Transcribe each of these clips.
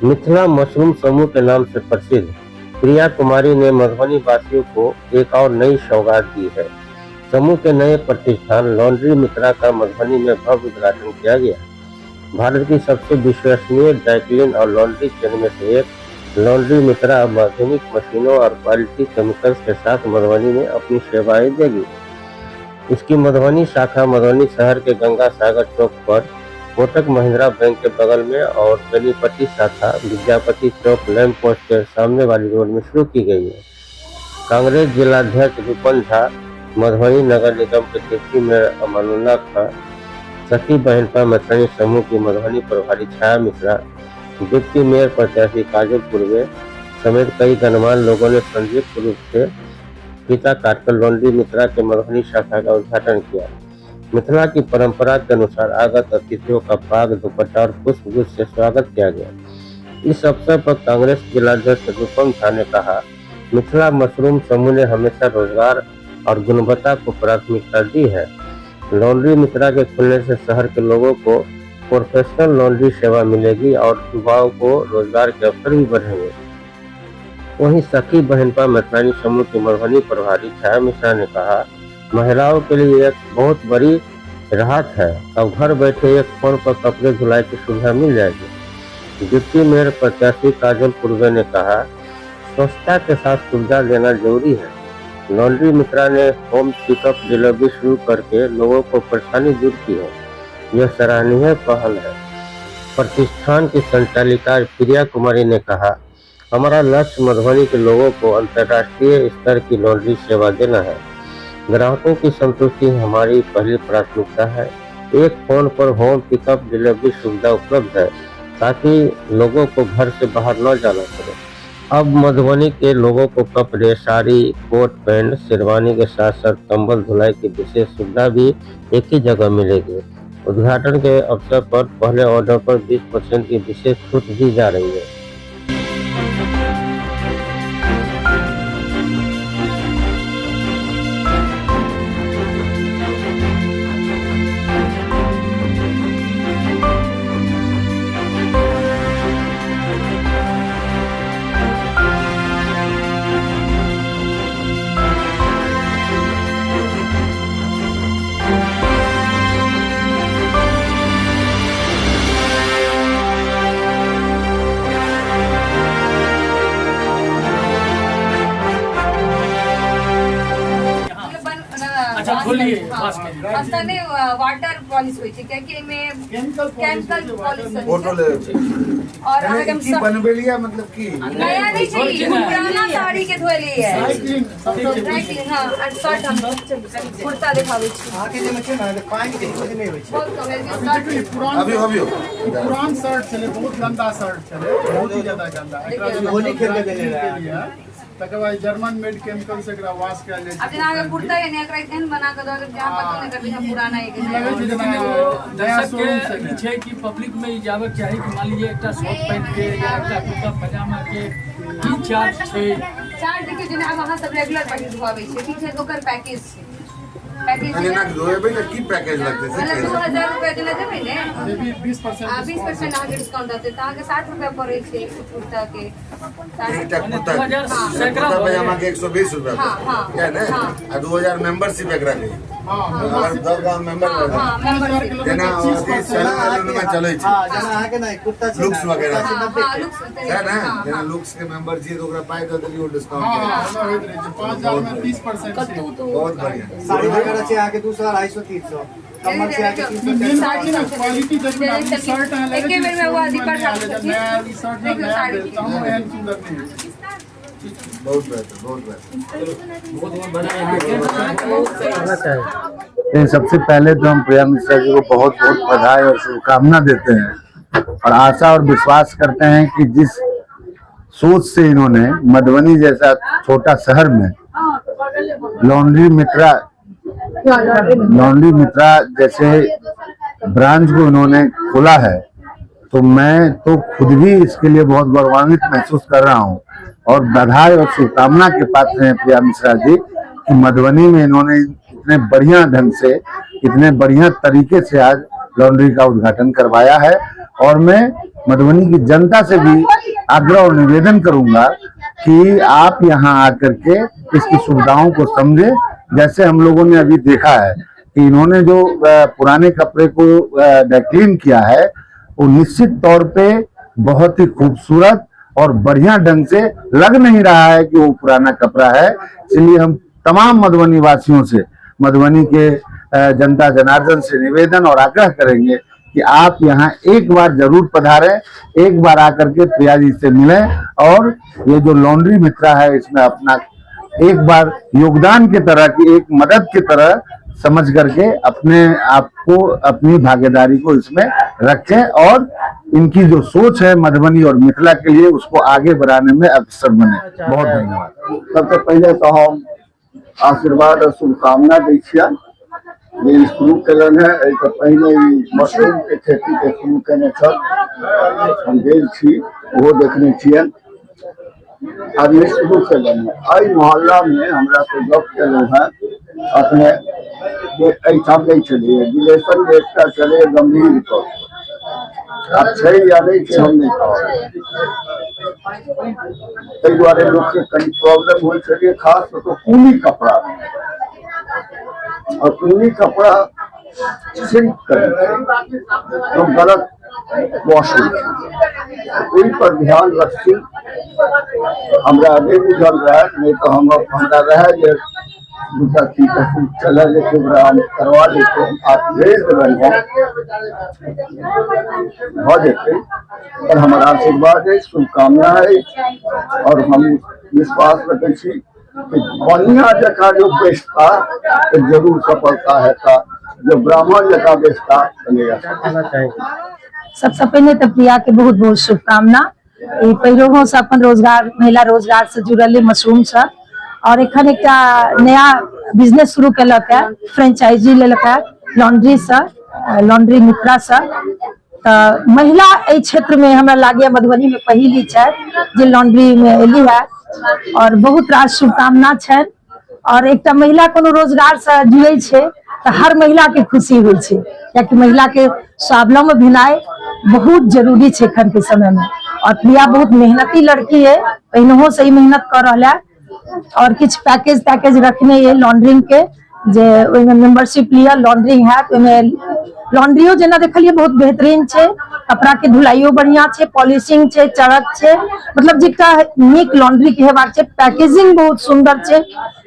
Mithila mushroom समूह के नाम से प्रसिद्ध प्रिया कुमारी ने मधुबनी वासियों को एक और नई सौगात दी है। समूह के नए प्रतिष्ठान लॉन्ड्री मित्रा का मधुबनी में भव्य उद्घाटन किया गया। भारत की सबसे विश्वसनीय ड्राईक्लीन और लॉन्ड्री चेन में से एक लॉन्ड्री मित्रा अब आधुनिक मशीनों और क्वालिटी केमिकल्स के साथ मधुबनी में अपनी सेवाएं देगी। इसकी मधुबनी शाखा मधुबनी शहर के गंगा सागर चौक पर कोटक महिंद्रा बैंक के बगल में और बेनीपट्टी शाखा विद्यापति चौक लैंप पोस्ट के सामने वाली रोड में शुरू की गई है। कांग्रेस जिलाध्यक्ष विपन झा, मधुबनी नगर निगम के डिप्टी मेयर अमानुल्लाह खां, सखी बहनपा मैत्री समूह की मधुबनी प्रभारी छाया मिश्रा, डिप्टी मेयर प्रत्याशी काजल पूर्वे समेत कई गणमान्य लोगों ने संयुक्त रूप से फीता काटकर लॉन्ड्री मित्रा के मधुबनी शाखा का उद्घाटन किया। मिथिला की परंपरा के अनुसार आगत अतिथियों का पाग, दुपट्टा और पुष्पगुच्छ से स्वागत किया गया। इस अवसर पर कांग्रेस जिलाध्यक्ष विपन झा ने कहा, मिथिला मशरूम समूह ने हमेशा रोजगार और गुणवत्ता को प्राथमिकता दी है। लॉन्ड्री मित्रा के खुलने से शहर के लोगों को प्रोफेशनल लॉन्ड्री सेवा मिलेगी और युवाओं को रोजगार के अवसर भी बढ़ेंगे। वहीं सखी बहनपा मैत्री समूह की मधुबनी प्रभारी छाया मिश्रा ने कहा, महिलाओं के लिए एक बहुत बड़ी राहत है। अब घर बैठे एक फोन पर कपड़े धुलाई की सुविधा मिल जाएगी। डिप्टी मेयर प्रत्याशी काजल पूर्वे ने कहा, स्वच्छता के साथ सुविधा देना जरूरी है। लॉन्ड्री मित्रा ने होम पिकअप डिलीवरी शुरू करके लोगों को परेशानी दूर की है। यह सराहनीय पहल है। प्रतिष्ठान की संचालिका प्रिया कुमारी ने कहा, हमारा लक्ष्य मधुबनी के लोगों को अंतर्राष्ट्रीय स्तर की लॉन्ड्री सेवा देना है। ग्राहकों की संतुष्टि हमारी पहली प्राथमिकता है। एक फोन पर होम पिकअप डिलीवरी सुविधा उपलब्ध है ताकि लोगों को घर से बाहर न जाना पड़े। अब मधुबनी के लोगों को कपड़े, साड़ी, कोट पैंट, शेरवानी के साथ साथ कंबल धुलाई की विशेष सुविधा भी एक ही जगह मिलेगी। उद्घाटन के अवसर पर पहले ऑर्डर पर 20% की विशेष छूट दी जा रही है। असताने वाटर पॉलिश होई छै कियाकि एमे केमिकल पॉलिश और अगर की बनबेलिया मतलब की नया नहीं छै, पुराना साड़ी के धोली है। हां और शर्ट हम कुर्ता दिखाबै छी आके जे में छै ना पानी के कुछ नहीं होय छै। बहुत कम है पुरान पुरान शर्ट चले, बहुत गंदा शर्ट चले, बहुत ही ज्यादा गंदा। एकरा होली खेल के देले रहा तकर बाद जर्मन मेड केमिकल से एकरा वॉश कैल जाय छै। अब जना अगर कुर्ता है ने एकरा एहन बना के दो जहां पता नहीं करबे हम पुराना है कि लगे छै जना नया शोरूम से छै कि पब्लिक में इजाजत चाही कि मान लीजिए एकटा शॉर्ट पैंट के या एकटा कुर्ता पजामा के की चार्ज छै। चार्ज देखिए जना अब वहां सब रेगुलर पैकेज धोबै छै, ठीक है, ओकर पैकेज छै। पैकेज ना धोएबै ना की पैकेज लगतै से मतलब 2000 रुपया देना देबै ने, ये भी 20% 20% आगे डिस्काउंट देते त आगे 60 रुपया पड़ै छै कुर्ता के। एकटा कुर्ता पजामा के 120 रुपया है ना, आ 2000 मेंबरशिप एकरा के। अगर 10 गांव मेंबर जेना में चलै छै, हां जेना आके नै कुर्ता छै लुक्स वगैरह है ना, जेना लुक्स के मेंबर छी तो ओकरा पाई द देलियो डिस्काउंट। हां होइत रहे छै 5000 में 30% छै। बहुत बढ़िया। साड़ी वगैरह छै आके 200 250 300 कमर से आके 300 साड़ी में क्वालिटी देखिए ना, शर्ट है एके बेर में वो अधिकार नया शर्ट में नया देता हूं, एहन सुंदर नहीं। बहुत बेहतर, बहुत बेहतर। सबसे पहले तो हम प्रिया मिश्रा जी को बहुत बहुत बधाई और शुभकामना देते हैं और आशा और विश्वास करते हैं कि जिस सोच से इन्होंने मधुबनी जैसा छोटा शहर में लॉन्ड्री मित्रा जैसे ब्रांच को इन्होंने खोला है, तो मैं तो खुद भी इसके लिए बहुत गौरवान्वित महसूस कर रहा हूं और बधाई और शुभकामना के पात्र हैं प्रिया मिश्रा जी कि मधुबनी में इन्होंने इतने बढ़िया ढंग से, इतने बढ़िया तरीके से आज लॉन्ड्री का उद्घाटन करवाया है। और मैं मधुबनी की जनता से भी आग्रह और निवेदन करूंगा कि आप यहाँ आकर के इसकी सुविधाओं को समझे। जैसे हम लोगों ने अभी देखा है कि इन्होंने जो पुराने कपड़े को डेक्लीन किया है वो निश्चित तौर पे बहुत ही खूबसूरत और बढ़िया ढंग से लग नहीं रहा है कि वो पुराना कपड़ा है। इसलिए हम तमाम मधुबनी वासियों से, मधुबनी के जनता जनार्दन से निवेदन और आग्रह करेंगे कि आप यहाँ एक बार जरूर पधारें, एक बार आकर के प्रिया जी से मिलें और ये जो लॉन्ड्री मित्रा है इसमें अपना एक बार योगदान की तरह की, एक मदद की तरह समझ करके अपने आप को, अपनी भागीदारी को इसमें रखें और इनकी जो सोच है मधुबनी और मिथिला के लिए उसको आगे बढ़ाने में अग्रसर बने। बहुत धन्यवाद। सबसे पहले तो हम आशीर्वाद और शुभकामना दै छियनि। ये शुरू कलन है, एहिसँ पहले ई मशरूम के खेती के शुरू केने छल, हम गेल छी, ओहो देखने छियनि। अब ये शुरू कलन है। एहि मोहल्ला में हमरा से गप केलहुँ है, अपने एहिठाम नहीं छलियै, रिलेशन में एकटा चले गंभीर पर, अब छै या नहीं छै हम नहीं कहब। ताहि दुआरे लोक के कनि प्रॉब्लम होइ छलै, खास तो ऊनी कपड़ा और ऊनी कपड़ा सिल्क करे तो गलत वॉश हो, पर ध्यान रखी। हमरा नहीं बुझल रहे, नहीं तो हमरा रहे जे दूसरा चीज चला लेके हम करवा लेते, आप भेज देवें हो जाते। पर हमारा आशीर्वाद है, शुभकामना है और हम विश्वास रखे छी कि बढ़िया जगह जो बेचता तो जरूर सफलता है, जो ब्राह्मण जगह बेचता बनेगा। सबसे पहले तो प्रिया के बहुत बहुत शुभकामना। पहिरों से अपन रोजगार, महिला रोजगार से जुड़ल मशरूम से और एखन एक नया बिजनेस शुरू कलक है, फ्रेंचाइजी लेलक है लॉन्ड्री से, लॉन्ड्री मित्रा से। तो महिला ए क्षेत्र में हमरा लागे मधुबनी में पहली है जे लॉन्ड्री में एली है और बहुत रास शुभकामना है। और एक महिला कोनो रोजगार से जुड़े छे तो हर महिला के खुशी हुई छे, कियाकि महिला के स्वावलंबन भेनाय बहुत जरूरी है एखन के समय में। और प्रिया बहुत मेहनती लड़की है, पहनहो से ही मेहनत कर रहा है और कुछ पैकेज रखने ये लॉन्ड्रिंग के, जे ओइमे मेंबरशिप लिया लॉन्ड्रिंग है, ओइमे लॉन्ड्रियो जना देखलिए बहुत बेहतरीन छे, कपड़ा के धुलाइयो बढ़िया छे, पॉलिशिंग छे, चरक छे, मतलब जेटा नीक लॉन्ड्री के हेबाक छे, पैकेजिंग बहुत सुंदर छे,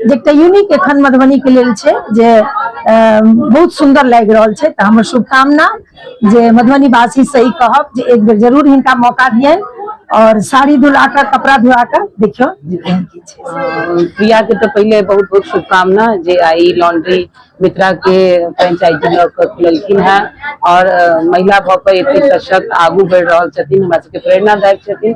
जेटा यूनिक एखन मधुबनी के लेल छे, जे बहुत सुंदर लाग रहल छे। त हमर शुभकामना जे मधुबनी वासी से ही कहब जे एक बेर जरूर हिनका मौका दियन और साड़ी धुलाकर, कपड़ा धुलाकर देखियो प्रिया के तो पहले बहुत बहुत शुभकामना जे आई लॉन्ड्री मित्रा के फ्रेंचाइजी खुललखिन है और महिला भाव पर एते सशक्त आगू बढ़ रहा छथिन, हमरा सबके प्रेरणादायक छथिन।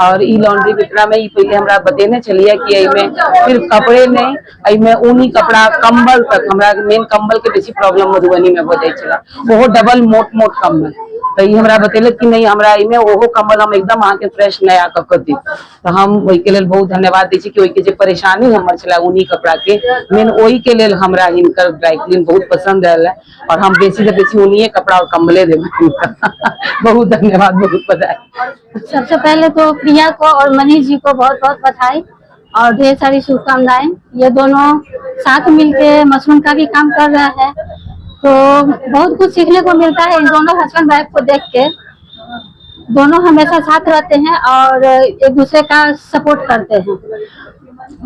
और ई लॉन्ड्री मित्रा में ई पहले हमरा बतेने चलिए कि एमे सिर्फ कपड़े नहीं, एमे ऊनी कपड़ा, कंबल तक, हमरा मेन कंबल के बेसी प्रॉब्लम मधुबनी में हो जाय छला, ओहो डबल मोट कंबल। तो ये हमरा बतेले कि नहीं हमरा इमे ओहो कंबल हम एकदम अहाँ के फ्रेश नया कक दी। तो हम ओहि के लेल बहुत धन्यवाद दै छी कि ओहि के जे परेशानी हमर छला ऊनी कपड़ा के, मेन ओहि के लेल हमरा हिनकर ड्राई क्लीन बहुत पसंद आयल है और हम बेसी से बेसी ऊनी कपड़ा और कंबले देबे। बहुत धन्यवाद, बहुत बधाई। सबसे पहले तो प्रिया को और मनीष जी को बहुत बहुत बधाई और ढेर सारी शुभकामनाएं। ये दोनों साथ मिलके मशरूम का भी काम कर रहे हैं, तो बहुत कुछ सीखने को मिलता है इन दोनों हस्बैंड वाइफ को देख के। दोनों हमेशा साथ रहते हैं और एक दूसरे का सपोर्ट करते हैं।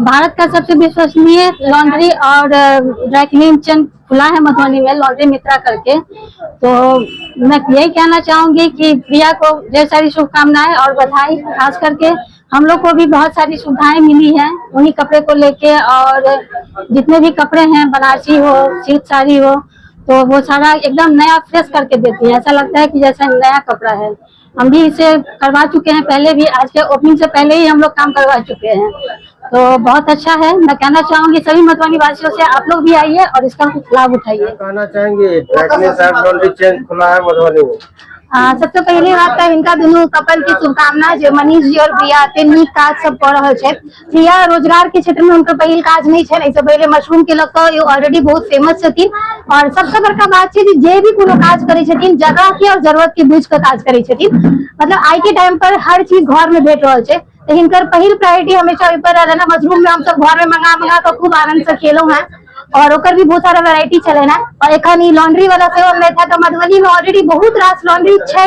भारत का सबसे विश्वसनीय लॉन्ड्री और ड्राई क्लीन चेन खुला है मधुबनी में, लॉन्ड्री मित्रा करके। तो मैं यही कहना चाहूंगी कि प्रिया को ढेर सारी शुभकामनाएं और बधाई। खास करके हम लोग को भी बहुत सारी सुविधाएं मिली हैं उन्हीं कपड़े को लेके, और जितने भी कपड़े हैं, बनारसी हो, सिल्क साड़ी हो, तो वो सारा एकदम नया फ्रेश करके देती है, ऐसा लगता है कि जैसे नया कपड़ा है। हम भी इसे करवा चुके हैं पहले भी, आज के ओपनिंग से पहले ही हम लोग काम करवा चुके हैं, तो बहुत अच्छा है। मैं कहना चाहूंगी सभी मधुबनी वासियों से आप लोग भी आइए और इसका लाभ उठाइए। कहना चाहेंगे लॉन्ड्री चेन खुला है मधुबनी में, सबसे पहले बात है इनका दोनों कपल की शुभकामना जो मनीष जी और प्रिया नीक काज सब कर रहे छे। प्रिया रोजगार के क्षेत्र में उनका पहिल काज नहीं है, इससे पहले मशरूम के लग ऑलरेडी बहुत फेमस छथिन और सबसे बड़का बात है जे भी कोनो काज करे छथिन जगह के और जरूरत के बुझ के काज करे छथिन। मतलब आई के टाइम पर हर चीज घर में भेट रहल छे, तो हिनकर पहिल प्रायोरिटी हमेशा ऊपर रहले ना। मशरूम में हम सब घर में मंगा के खूब आनंद से खेलो हैं और ओकर भी बहुत सारा वैरायटी चले ना। और एखन ई लॉन्ड्री वाला सेवा में था तो मधुबनी में ऑलरेडी बहुत रास लॉन्ड्री छै,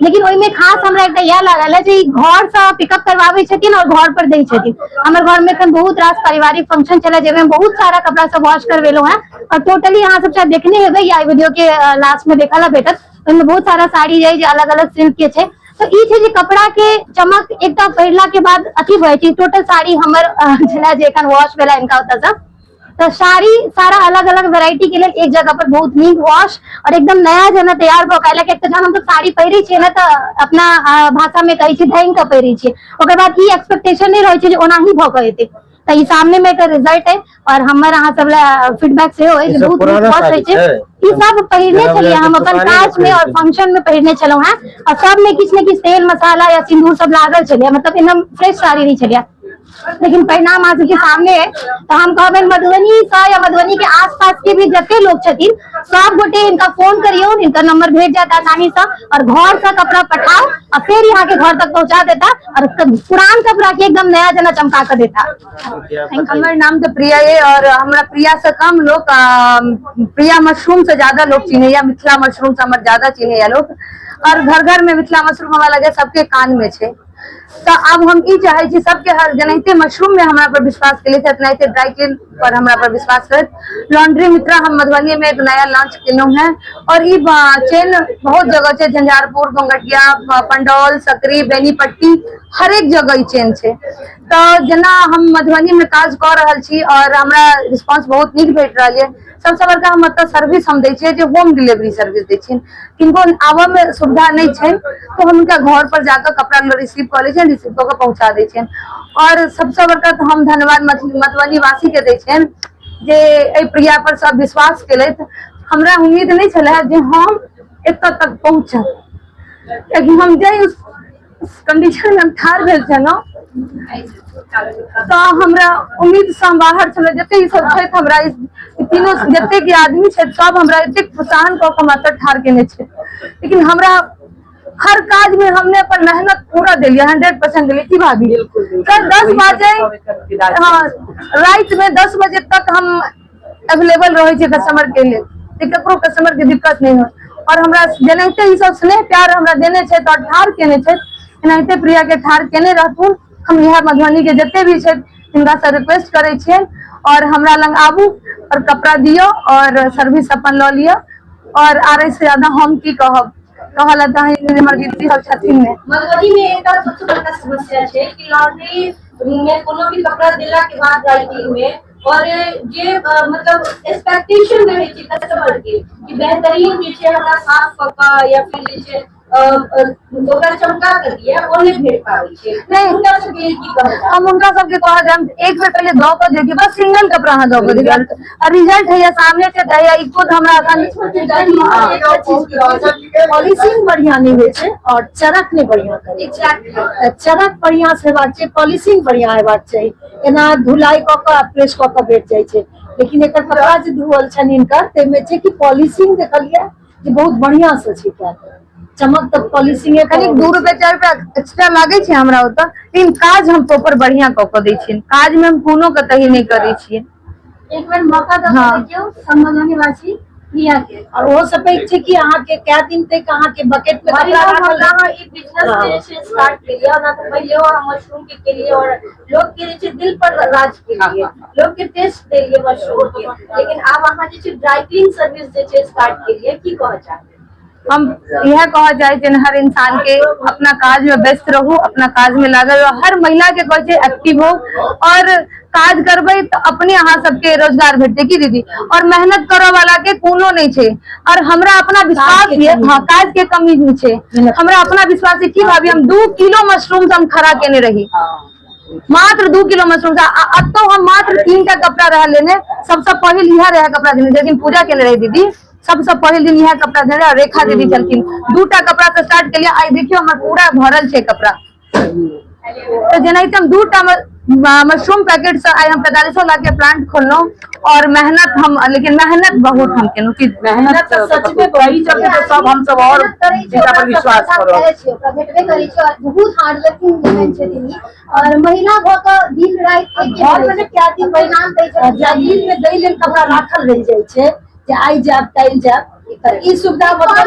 लेकिन ओइ में खास हमरा एकटा यह लागल है जे घर से पिकअप करवावे छथिन और घर पर दै छथिन। हमर घर में एखन बहुत रास पारिवारिक फंक्शन चले जेमे बहुत सारा कपड़ा सब वॉश करवेलो हैं और टोटली यहाँ सब शायद देखने हेबे या वीडियो के लास्ट में देखला भेटत। ओइमे बहुत सारा साड़ी जे अलग अलग सिल्क के छै, तो ई छै जे कपड़ा के चमक एकटा पहिरला के बाद अथी भय छै। टोटल साड़ी हमर छला जे एखन वॉश भेला इनका ओतऽ से, तो साड़ी सारा अलग अलग वैरायटी के लिए एक जगह पर बहुत नीक वॉश और एकदम नया जना तैयार भ के एक तो जहन हम साड़ी पहिरे छियै ना तो अपना भाषा में कहै छी ढंग के पहिरे छियै, ओकर बाद ई एक्सपेक्टेशन नहीं रहै छै जे ओना ही भ के एतै। तो ई सामने में एकर रिजल्ट है और हमर अहाँ सब फीडबैक से होय जे बहुत वॉश होय छै। ई सब पहिरने छलिए हम अपन काज में और फंक्शन में पहिरने छलौ हैं और सब में किछ ने किछ तेल मसाला या सिंदूर सब लागल छलिए, मतलब एकदम फ्रेश साड़ी नहीं छलिए। लेकिन परिणाम आज के सामने है, तो हम कहबे मधुबनी सा या मधुबनी के आसपास के भी जते लोग छथिन सब गोटे इनका फोन करियो, इनका नंबर भेज जाता आसानी से और घर से कपड़ा पठाओ और फिर यहाँ के घर तक पहुँचा देता और पुरान कपड़ा के एकदम नया जना चमका कर देता। हमारे नाम तो प्रिया है और हमारा प्रिया से कम लोग प्रिया मशरूम से ज्यादा लोग चिन्हे या मिथिला मशरूम से हमारे ज्यादा चिन्हे या लोग, और घर घर में मिथिला मशरूम हमारा लगे सबके कान में छे। तो अब हम ई चाहे छी सबके हर जनते मशरूम में हमरा पर विश्वास के लिए इतना ड्राई क्लीन पर हमरा पर विश्वास कर। लॉन्ड्री मित्रा हम मधुबनी में एक नया लॉन्च केलहुं हैं और ई चेन बहुत जगह छे, झंझारपुर, गंगटिया, पंडौल, सकरी, बेनीपट्टी हर एक जगह ई चेन छे। तो जना हम मधुबनी में काज कर रहल छी और हमरा रिस्पांस बहुत नीक भेट रहल है। सबसे बड़का हम मतलब सर्विस हम दै छियै जे होम डिलीवरी सर्विस दै छियै, किनको आवा में सुविधा नहीं छै तो हम उनका घर पर जाकर कपड़ा रिसीव कर लै छियै, रिसीव कर पहुंचा दै छियै। और सबसे बड़का तो हम धन्यवाद मधुबनी वासी के दै छियै जे एहि प्रिया पर सब विश्वास केलथि। हमरा उम्मीद नहीं छले जे हम एतऽ तक पहुंचब, कियाकि हम जे उस कंडीशन में ठाड़ भेल छलहुँ तो हमरा उम्मीद से हम बाहर छल। जते सब छै हमरा तीनों जते के आदमी छै सब हमरा एते प्रोत्साहन कऽ के मात्र ठाड़ केने छै, लेकिन हमरा हर काज में हमने अपन मेहनत पूरा दिलिए 100% दिलिए की भाभी। कल 10 बजे हाँ रात में 10 बजे तक हम अवेलेबल रहे छे कस्टमर के लिए, ककरो कस्टमर के दिक्कत नहीं हो। और हमरा जनते ई सब स्नेह प्यार हमरा देने छै तो ठाड़ केने छै, एनाहिते प्रिया के ठाड़ केने रहथुन। हम यह मधुबनी के जते भी छै हिनका से रिक्वेस्ट करे छियै और हमरा लंग आबू और कपड़ा दियो और सर्विस अपन ल लियो। और आरे से ज्यादा हम की कहब, कहला त हमर दीदी सब छथिन ने। मधुबनी में एक और सबसे बड़का समस्या है कि लॉन्ड्री में कोनो भी कपड़ा दिला के बाद ड्राई क्लीन में और जे मतलब एक्सपेक्टेशन रहे छै कस्टमर के कि बेहतरीन जे छै हमरा साफ कपड़ा या फिर जे छै ओकरा चमका कर दिया और नहीं भेट पावे छै। नहीं उनका सब के की कहब, हम उनका सब के कहब हम एक बेर पहले दो को देखिए, बस सिंगल कपड़ा हां दो को देखिए और रिजल्ट है या सामने से दया ई खुद हमरा अखन पॉलिशिंग बढ़िया नहीं होय छै और चरक नहीं बढ़िया करे छै। चरक बढ़िया से बात छै, पॉलिशिंग बढ़िया है बात छै, एना धुलाई क के प्रेस क के भेट जाय छै। लेकिन एकर कपड़ा जे धुअल छन इनकर ते में छै कि पॉलिशिंग देखलिए जे बहुत बढ़िया से छै, क्या चमक तक पॉलिशिंग कनिक 2 रुपया 4 रुपया एक्स्ट्रा लागे छै हमरा ओतऽ, लेकिन काज हम प्रॉपर बढ़िया क के दै छियै। काज में हम कोनो कतही नहीं करै छियै। एक बार मौका दऽ देखियो मधुबनी वासी प्रिया के और वो सब छै कि अहाँ के क्या दिन तक अहाँ के बकेट में कपड़ा राखल अहाँ ई बिजनेस जे छै स्टार्ट केलिए ना तो पहिले हम मशरूम के लिए और लोग के जे छै दिल पर राज केलिए, लोग के टेस्ट देलिए मशरूम के। लेकिन आब अहाँ जे छै ड्राई क्लीन सर्विस जे छै स्टार्ट केलिए, की कहऽ चाहब? हम यह कहा जाए जे हर इंसान के अपना काज में व्यस्त रहू, अपना काज में लागल रहो। हर महिला के कहे एक्टिव हो और काज करबे तो अपने अहाँ सबके रोजगार भेटते की दीदी। और मेहनत करे वाला के कोनो नहीं छे और हमरा अपना विश्वास है, हाँ काज के कमी नहीं छे, हमरा अपना विश्वास है कि भाभी हम 2 किलो मशरूम हम खड़ा केने रही, मात्र 2 किलो मशरूम तो हम मात्र 3 टा कपड़ा रह लेने। सबसे पहले यह रहा कपड़ा देने, लेकिन पूजा केने रही दीदी सबसे पहले दिन यह कपड़ा दे रहे रेखा दीदी चलती 2टा कपड़ा से स्टार्ट कर लिया। आई देखियो हमार पूरा भरल छे कपड़ा। तो जेनाहिते हम 2टा मशरूम पैकेट से आई हम 4500 ला के प्लांट खोलनो और मेहनत हम, लेकिन मेहनत बहुत हम केनु कि मेहनत सच में वही चलते तो सब हम सब और चीजा पर विश्वास करो भेटबे करै छै। बहुत हार्ड वर्किंग वुमेन छथिन और महिला भ के दिन रात घर में क्या दिन परिणाम दै छै। जागीर में दै लेल कपड़ा राखल रह जाय छै जे आई जाब काल जाब ई सुविधा मतलब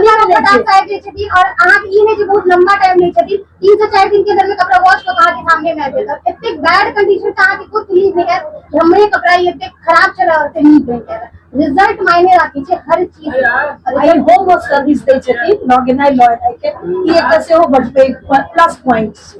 और अहाँ ई नहीं बहुत लंबा टाइम नहीं छथिन 3 से 4 दिन के अंदर में कपड़ा वॉश तो अहाँ के सामने में आ जाएगा। इतने बैड कंडीशन से अहाँ के कुछ रिलीज नहीं है हमरे कपड़ा ये इतने खराब चला और नहीं बन रिजल्ट मायने राखी छे हर चीज। आई होम सर्विस दै छथिन लॉगिन आई लॉगिन आई के ई एक से हो बढ़ते प्लस पॉइंट्स।